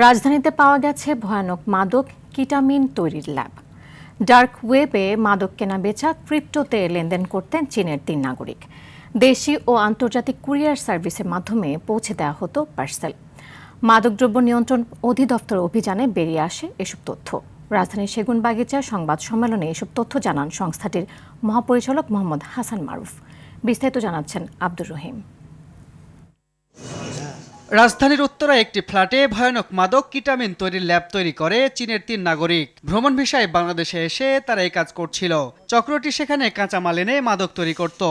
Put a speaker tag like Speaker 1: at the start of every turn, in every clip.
Speaker 1: রাজধানীতে পাওয়া গেছে ভয়ানক মাদক কিটামিন তৈরির ল্যাব। ডার্ক ওয়েবে মাদক কেনাবেচা, ক্রিপ্টোতে লেনদেন করতেন চীনের 3 নাগরিক। দেশি ও আন্তর্জাতিক কুরিয়ার সার্ভিসের মাধ্যমে পৌঁছে দেওয়া হতো পার্সেল। মাদকদ্রব্য নিয়ন্ত্রণ অধিদপ্তর অভিযানে বেরিয়ে আসে এসব তথ্য। রাজধানীর সেগুনবাগিচার সংবাদ সম্মেলনে এসব তথ্য জানান সংস্থাটির মহাপরিচালক মোহাম্মদ হাসান মারুফ। বিস্তারিত জানাচ্ছেন আব্দুর রহিম।
Speaker 2: রাজধানীর উত্তরা একটি ফ্ল্যাটে ভয়ানক মাদক কিটামিন তৈরির ল্যাব তৈরি করে চীনের 3 নাগরিক। ভ্রমণ ভিসায় বাংলাদেশে এসে তারা এই কাজ করছিল। চক্রটি সেখানে কাঁচামাল এনে মাদক তৈরি করত।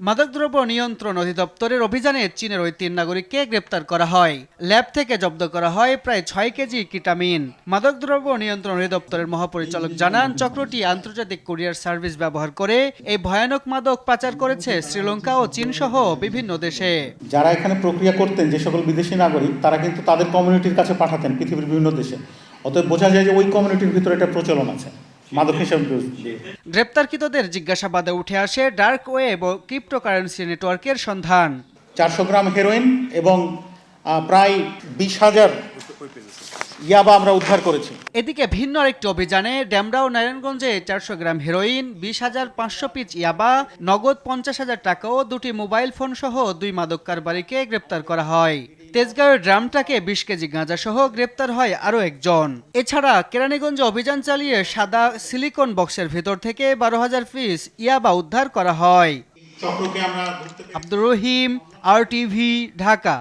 Speaker 2: মাদকদ্রব্য নিয়ন্ত্রণ অধিদপ্তরের অভিযানে চীনের ওই 3 নাগরিককে গ্রেপ্তার করা হয়। ল্যাব থেকে জব্দ করা হয় প্রায় 6 কেজি কিটামিন। মাদকদ্রব্য নিয়ন্ত্রণ অধিদপ্তরের মহাপরিচালক জানান, চক্রটি আন্তর্জাতিক কুরিয়ার সার্ভিস ব্যবহার করে এই ভয়ানক মাদক পাচার করেছে শ্রীলঙ্কা ও চীন সহ বিভিন্ন দেশে।
Speaker 3: যারা এখানে প্রক্রিয়া করতেন, যে সকল বিদেশি নাগরিক, তারা কিন্তু তাদের কমিউনিটির কাছে পাঠাতেন পৃথিবীর বিভিন্ন দেশে। অতএব বোঝা যায় যে ওই কমিউনিটির ভিতরে একটা প্রচলন আছে মাদক হিসেবে।
Speaker 2: গ্রেপ্তারকৃতদের জিজ্ঞাসাবাদে উঠে আসে ডার্ক ওয়েব ও ক্রিপ্টোকারেন্সি নেটওয়ার্কের সন্ধান।
Speaker 3: 400 গ্রাম হেরোইন এবং প্রায় 20,000 ইয়াবা আমরা উদ্ধার করেছি।
Speaker 2: এদিকে ভিন্ন আরেকটি অভিযানে ডেমরা ও নারায়ণগঞ্জে 400 গ্রাম হেরোইন, 20,500 পিস ইয়াবা, নগদ 50,000 টাকা ও 2টি মোবাইল ফোন সহ 2 মাদক কারবারিকে গ্রেপ্তার করা হয়। তেজগাঁওয়ের ড্রামটাকে 20 কেজি গাঁজা সহ গ্রেপ্তার হয় আরও একজন। এছাড়া কেরানীগঞ্জে অভিযান চালিয়ে সাদা সিলিকন বক্সের ভেতর থেকে 12,000 পিস ইয়াবা উদ্ধার করা হয়। আব্দুর রহিম, RTV, ঢাকা।